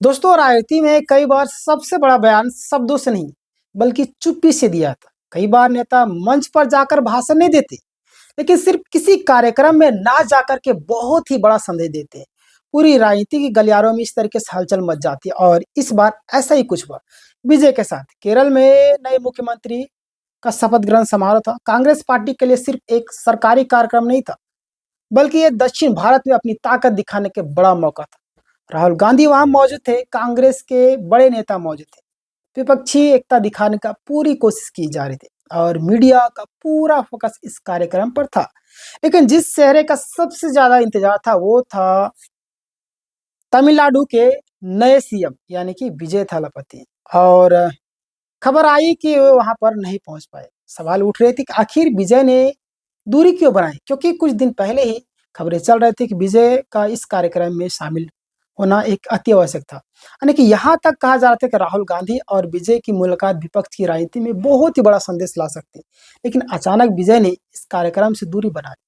दोस्तों, राजनीति में कई बार सबसे बड़ा बयान शब्दों से नहीं बल्कि चुप्पी से दिया था। कई बार नेता मंच पर जाकर भाषण नहीं देते, लेकिन सिर्फ किसी कार्यक्रम में ना जाकर के बहुत ही बड़ा संदेश देते हैं। पूरी राजनीति की गलियारों में इस तरीके से हलचल मच जाती है और इस बार ऐसा ही कुछ हुआ विजय के साथ। केरल में नए मुख्यमंत्री का शपथ ग्रहण समारोह था। कांग्रेस पार्टी के लिए सिर्फ एक सरकारी कार्यक्रम नहीं था, बल्कि ये दक्षिण भारत में अपनी ताकत दिखाने के बड़ा मौका था। राहुल गांधी वहां मौजूद थे, कांग्रेस के बड़े नेता मौजूद थे। विपक्षी एकता दिखाने का पूरी कोशिश की जा रही थी और मीडिया का पूरा फोकस इस कार्यक्रम पर था। लेकिन जिस चेहरे का सबसे ज्यादा इंतजार था वो था तमिलनाडु के नए सीएम यानी कि विजय थालापति। और खबर आई कि वो वहां पर नहीं पहुंच पाए। सवाल उठ रहे थे कि आखिर विजय ने दूरी क्यों बनाई, क्योंकि कुछ दिन पहले ही खबरें चल रही थी कि विजय का इस कार्यक्रम में शामिल होना एक अति आवश्यक था। यानी कि यहाँ तक कहा जा रहा था कि राहुल गांधी और विजय की मुलाकात विपक्ष की राजनीति में बहुत ही बड़ा संदेश ला सकती है। लेकिन अचानक विजय ने इस कार्यक्रम से दूरी बना ली।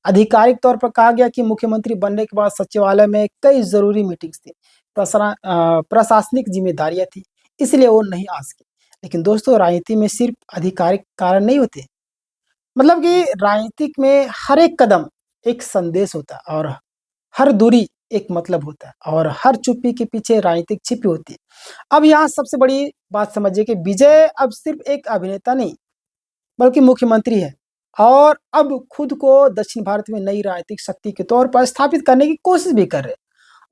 आधिकारिक तौर पर कहा गया कि मुख्यमंत्री बनने के बाद सचिवालय में कई जरूरी मीटिंग्स थी, प्रशासनिक जिम्मेदारियां थी, इसलिए वो नहीं आ सके। लेकिन दोस्तों, राजनीति में सिर्फ आधिकारिक कारण नहीं होते। मतलब कि राजनीतिक में हर एक कदम एक संदेश होता है और हर दूरी एक मतलब होता है और हर चुप्पी के पीछे राजनीतिक छिपी होती है। अब यहाँ सबसे बड़ी बात समझिए कि विजय अब सिर्फ एक अभिनेता नहीं बल्कि मुख्यमंत्री है और अब खुद को दक्षिण भारत में नई राजनीतिक शक्ति के तौर पर स्थापित करने की कोशिश भी कर रहे हैं।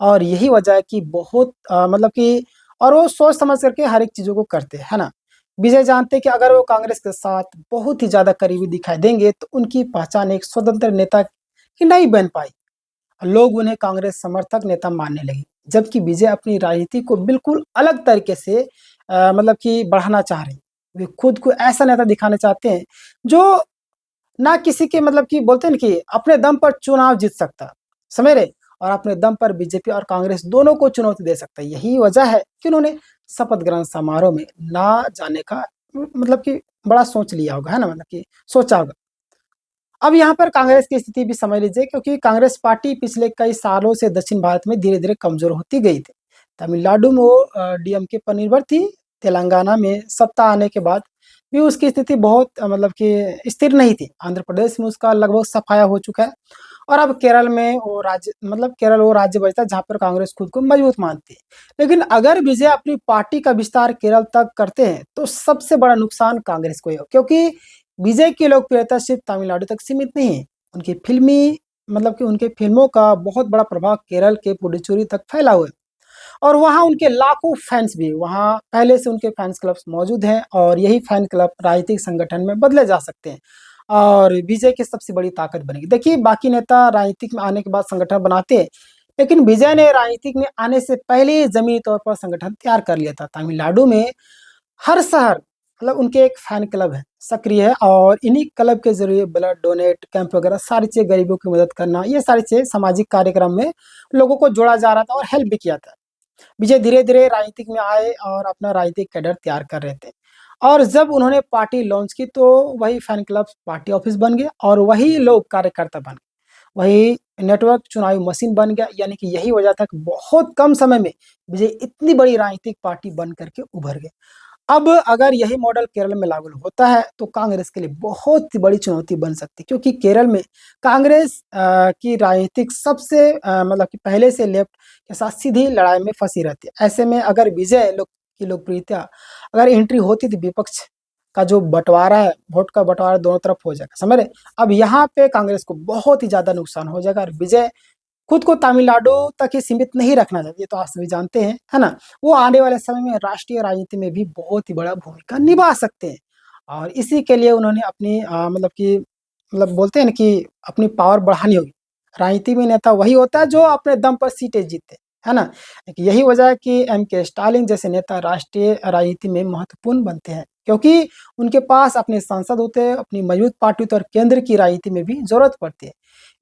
और यही वजह है कि बहुत मतलब कि और वो सोच समझ करके हर एक चीजों को करते हैं, है ना। विजय जानते हैं कि अगर वो कांग्रेस के साथ बहुत ही ज्यादा करीबी दिखाई देंगे तो उनकी पहचान एक स्वतंत्र नेता की नहीं बन पाई। लोग उन्हें कांग्रेस समर्थक नेता मानने लगे, जबकि विजय अपनी राजनीति को बिल्कुल अलग तरीके से मतलब कि बढ़ाना चाह रहे हैं। वे खुद को ऐसा नेता दिखाना चाहते हैं जो ना किसी के मतलब कि बोलते हैं ना कि अपने दम पर चुनाव जीत सकता, समझ रहे, और अपने दम पर बीजेपी और कांग्रेस दोनों को चुनौती दे सकता है। यही वजह है कि उन्होंने शपथ ग्रहण समारोह में ना जाने का मतलब कि बड़ा सोच लिया होगा, है ना, मतलब कि सोचा होगा। अब यहाँ पर कांग्रेस की स्थिति भी समझ लीजिए, क्योंकि कांग्रेस पार्टी पिछले कई सालों से दक्षिण भारत में धीरे धीरे कमजोर होती गई थी। तमिलनाडु में वो डीएमके पर निर्भर थी। तेलंगाना में सत्ता आने के बाद भी उसकी स्थिति बहुत मतलब कि स्थिर नहीं थी। आंध्र प्रदेश में उसका लगभग सफाया हो चुका है और अब केरल में वो राज्य मतलब केरल वो राज्य बचता है जहाँ पर कांग्रेस खुद को मजबूत मानती है। लेकिन अगर विजय अपनी पार्टी का विस्तार केरल तक करते हैं तो सबसे बड़ा नुकसान कांग्रेस को ही हो, क्योंकि विजय की लोकप्रियता सिर्फ तमिलनाडु तक सीमित नहीं है। उनकी फिल्मी मतलब कि उनके फिल्मों का बहुत बड़ा प्रभाव केरल के पुडुचेरी तक फैला हुआ है और वहाँ उनके लाखों फैंस भी वहाँ पहले से उनके फैंस क्लब्स मौजूद हैं और यही फैन क्लब राजनीतिक संगठन में बदले जा सकते हैं और विजय की सबसे बड़ी ताकत बनेगी। देखिए, बाकी नेता राजनीतिक में आने के बाद संगठन बनाते हैं, लेकिन विजय ने राजनीतिक में आने से पहले जमीनी तौर पर संगठन तैयार कर लिया था। तमिलनाडु में हर शहर मतलब उनके एक फैन क्लब है, सक्रिय है, और इन्हीं क्लब के जरिए ब्लड डोनेट कैंप वगैरह सारी चीजें, गरीबों की मदद करना, ये सारी चीजें सामाजिक कार्यक्रम में लोगों को जोड़ा जा रहा था और हेल्प भी किया था। विजय धीरे धीरे राजनीतिक में आए और अपना राजनीतिक कैडर तैयार कर रहे थे और जब उन्होंने पार्टी लॉन्च की तो वही फैन क्लब पार्टी ऑफिस बन गया और वही लोग कार्यकर्ता बन गए, वही नेटवर्क चुनावी मशीन बन गया। यानी कि यही वजह था कि बहुत कम समय में विजय इतनी बड़ी राजनीतिक पार्टी बन करके उभर गए। अब अगर यही मॉडल केरल में लागू होता है तो कांग्रेस के लिए बहुत ही बड़ी चुनौती बन सकती है, क्योंकि केरल में कांग्रेस की राजनीतिक सबसे मतलब कि पहले से लेफ्ट के साथ सीधी लड़ाई में फंसी रहती है। ऐसे में अगर विजय लोग की लोकप्रियता अगर एंट्री होती तो विपक्ष का जो बंटवारा है, वोट का बंटवारा दोनों तरफ हो जाएगा, समझ रहे। अब यहाँ पे कांग्रेस को बहुत ही ज्यादा नुकसान हो जाएगा और विजय खुद को तमिलनाडु तक ही सीमित नहीं रखना चाहिए, तो आप सभी जानते हैं, है ना। वो आने वाले समय में राष्ट्रीय राजनीति में भी बहुत ही बड़ा भूमिका निभा सकते हैं और इसी के लिए उन्होंने अपनी मतलब कि मतलब बोलते हैं ना कि अपनी पावर बढ़ानी होगी। राजनीति में नेता वही होता है जो अपने दम पर सीटें जीतते, है ना। यही वजह है कि एम के स्टालिन जैसे नेता राष्ट्रीय राजनीति में महत्वपूर्ण बनते हैं, क्योंकि उनके पास अपने सांसद होते हैं, अपनी मजबूत पार्टी होती है और केंद्र की राजनीति में भी जरूरत पड़ती है।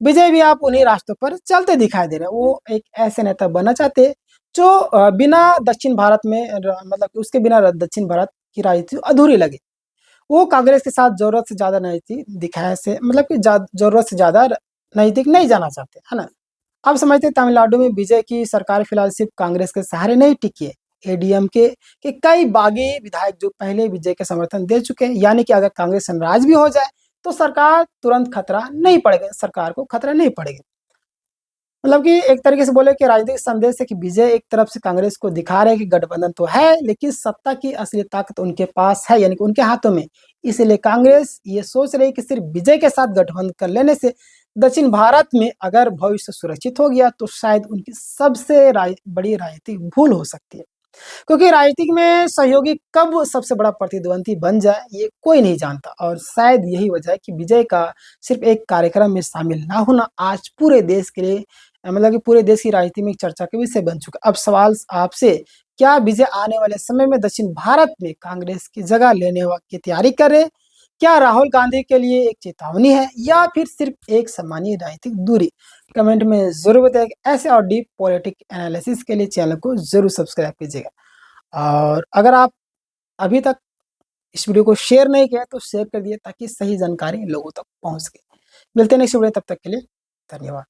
विजय भी आप उन्हीं रास्तों पर चलते दिखाई दे रहे हैं। वो एक ऐसे नेता बनना चाहते हैं जो बिना दक्षिण भारत में मतलब कि उसके बिना दक्षिण भारत की राजनीति अधूरी लगे। वो कांग्रेस के साथ जरूरत से ज्यादा राजनीति दिखाए से मतलब कि जरूरत से ज्यादा नजदीक नहीं जाना चाहते, है ना। अब समझते हैं तमिलनाडु में विजय की सरकार फिलहाल सिर्फ कांग्रेस के सहारे नहीं टिकी है। एडीएमके के कई बागी विधायक जो पहले विजय के समर्थन दे चुके हैं, यानी कि अगर कांग्रेस नाराज भी हो जाए तो सरकार तुरंत खतरा नहीं पड़ेगा, सरकार को खतरा नहीं पड़ेगा। मतलब कि एक तरीके से बोले कि राजनीतिक संदेश है कि विजय एक तरफ से कांग्रेस को दिखा रहे हैं कि गठबंधन तो है, लेकिन सत्ता की असली ताकत उनके पास है, यानी कि उनके हाथों में। इसलिए कांग्रेस ये सोच रही है कि सिर्फ विजय के साथ गठबंधन कर लेने से दक्षिण भारत में अगर भविष्य सुरक्षित हो गया तो शायद उनकी सबसे बड़ी राजनीतिक भूल हो सकती है। क्योंकि राजनीतिक में सहयोगी कब सबसे बड़ा प्रतिद्वंदी बन जाए ये कोई नहीं जानता, और शायद यही वजह है कि विजय का सिर्फ एक कार्यक्रम में शामिल ना होना आज पूरे देश के लिए मतलब कि पूरे देश की राजनीति में एक चर्चा का विषय बन चुका। अब सवाल आपसे, क्या विजय आने वाले समय में दक्षिण भारत में कांग्रेस की जगह लेने की तैयारी करे? क्या राहुल गांधी के लिए एक चेतावनी है या फिर सिर्फ एक सामान्य राजनीतिक दूरी? कमेंट में जरूर बताइएगा। ऐसे और डीप पॉलिटिक एनालिसिस के लिए चैनल को जरूर सब्सक्राइब कीजिएगा। और अगर आप अभी तक इस वीडियो को शेयर नहीं किया तो शेयर कर दिए ताकि सही जानकारी लोगों तक पहुंच सके। मिलते हैं नेक्स्ट वीडियो, तब तक के लिए धन्यवाद।